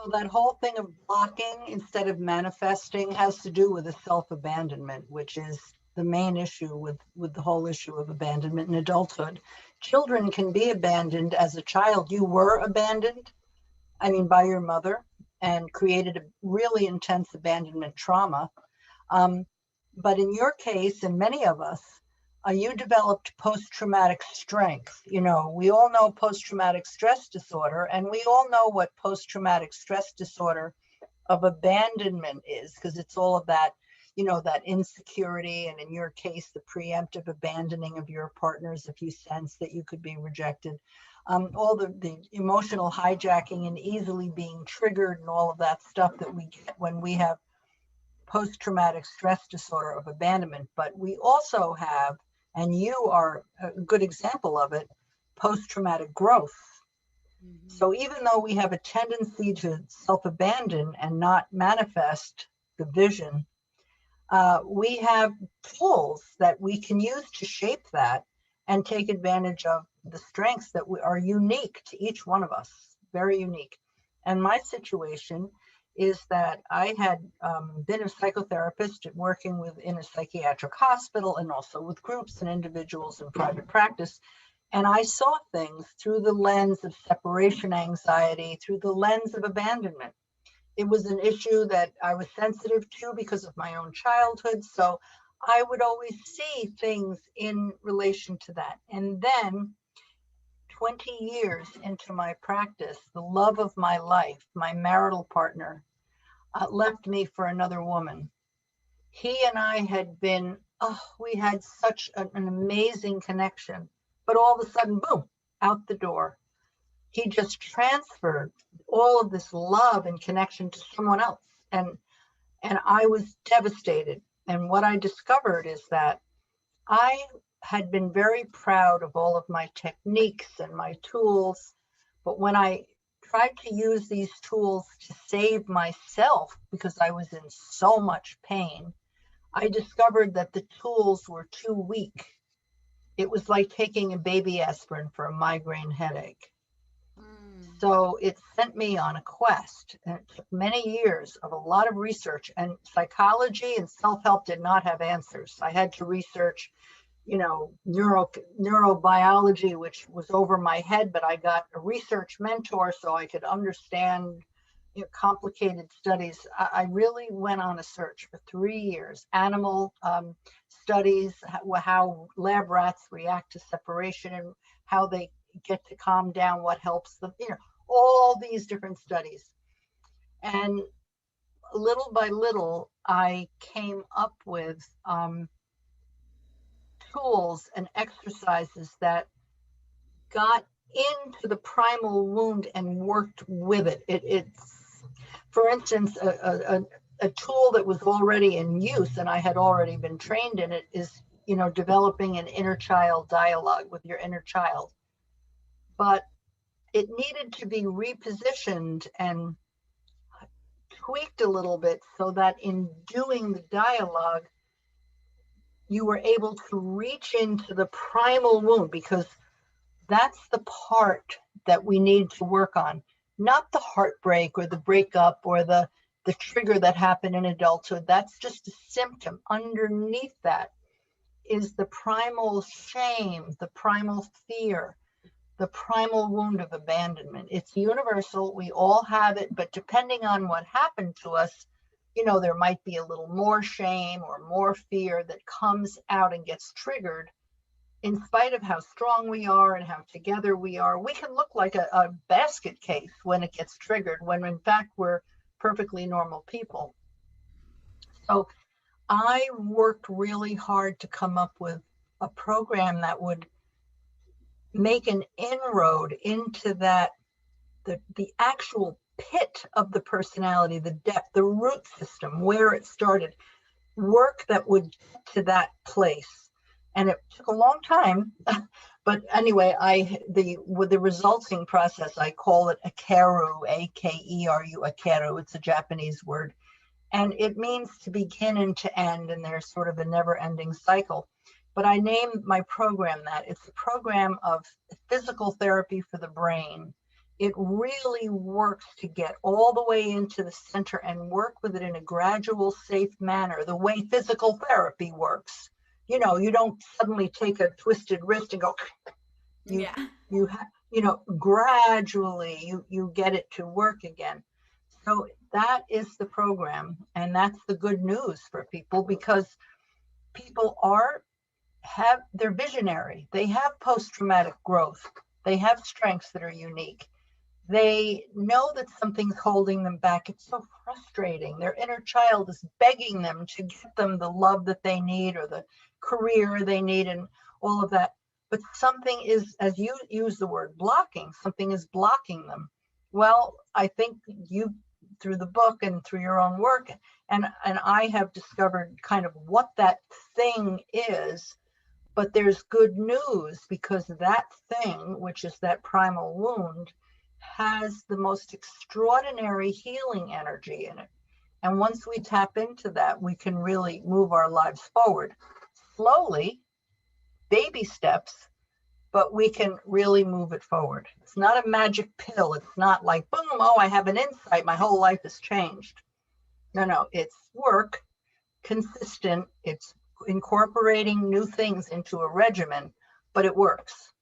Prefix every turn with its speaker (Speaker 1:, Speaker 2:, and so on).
Speaker 1: So that whole thing of blocking instead of manifesting has to do with a self-abandonment, which is the main issue with the whole issue of abandonment in adulthood. Children can be abandoned as a child. You were abandoned, I mean, by your mother, and created a really intense abandonment trauma. Um, but in your case, and many of us, you developed post-traumatic strength. You know, we all know post-traumatic stress disorder, and we all know what post-traumatic stress disorder of abandonment is, because it's all of that, you know, that insecurity, and in your case, the preemptive abandoning of your partners if you sense that you could be rejected. All the emotional hijacking and easily being triggered and all of that stuff that we get when we have post-traumatic stress disorder of abandonment. But we also have, and you are a good example of it, post-traumatic growth.
Speaker 2: Hmm.
Speaker 1: So even though we have a tendency to self-abandon and not manifest the vision, we have tools that we can use to shape that and take advantage of the strengths that are unique to each one of us, very unique. And my situation is that I had been a psychotherapist working within a psychiatric hospital and also with groups and individuals in private practice. And I saw things through the lens of separation anxiety, through the lens of abandonment. It was an issue that I was sensitive to because of my own childhood. So I would always see things in relation to that. And then 20 years into my practice, the love of my life, my marital partner, left me for another woman. He and I had been, oh, we had such an amazing connection. But all of a sudden, boom, out the door. He just transferred all of this love and connection to someone else. And I was devastated. And what I discovered is that I had been very proud of all of my techniques and my tools. But when I tried to use these tools to save myself because I was in so much pain, I discovered that the tools were too weak. It was like taking a baby aspirin for a migraine headache.
Speaker 2: Mm.
Speaker 1: So it sent me on a quest, and it took many years of a lot of research. And psychology and self-help did not have answers. I had to research, you know, neurobiology, which was over my head, but I got a research mentor so I could understand, you know, complicated studies. I really went on a search for 3 years. Animal studies, how lab rats react to separation and how they get to calm down, what helps them, you know, all these different studies. And little by little, I came up with tools and exercises that got into the primal wound and worked with it. It's, for instance, a tool that was already in use and I had already been trained in it is, you know, developing an inner child dialogue with your inner child. But it needed to be repositioned and tweaked a little bit so that in doing the dialogue, you were able to reach into the primal wound, because that's the part that we need to work on, not the heartbreak or the breakup or the trigger that happened in adulthood. That's just a symptom. Underneath that is the primal shame, the primal fear, the primal wound of abandonment. It's universal. We all have it, but depending on what happened to us, you know, there might be a little more shame or more fear that comes out and gets triggered. In spite of how strong we are and how together we are, we can look like a basket case when it gets triggered, when in fact we're perfectly normal people. So I worked really hard to come up with a program that would make an inroad into that, the actual pit of the personality, the depth, the root system, where it started, work that would get to that place. And it took a long time, but anyway, with the resulting process, I call it Akeru, Akeru, Akeru. It's a Japanese word, and it means to begin and to end, and there's sort of a never-ending cycle. But I named my program that. It's a program of physical therapy for the brain. it really works to get all the way into the center and work with it in a gradual, safe manner, the way physical therapy works. You know, you don't suddenly take a twisted wrist and go, you,
Speaker 2: Yeah.
Speaker 1: gradually you get it to work again. So that is the program. And that's the good news for people, because people they're visionary. They have post-traumatic growth. They have strengths that are unique. They know that something's holding them back. It's so frustrating. Their inner child is begging them to get them the love that they need or the career they need and all of that. But something is, as you use the word blocking, something is blocking them. Well, I think you, through the book and through your own work, and I have discovered kind of what that thing is. But there's good news, because that thing, which is that primal wound, has the most extraordinary healing energy in it. And once we tap into that, we can really move our lives forward. Slowly, baby steps, but we can really move it forward. It's not a magic pill. It's not like, boom, oh, I have an insight, my whole life has changed. No, it's work, consistent. It's incorporating new things into a regimen, but it works.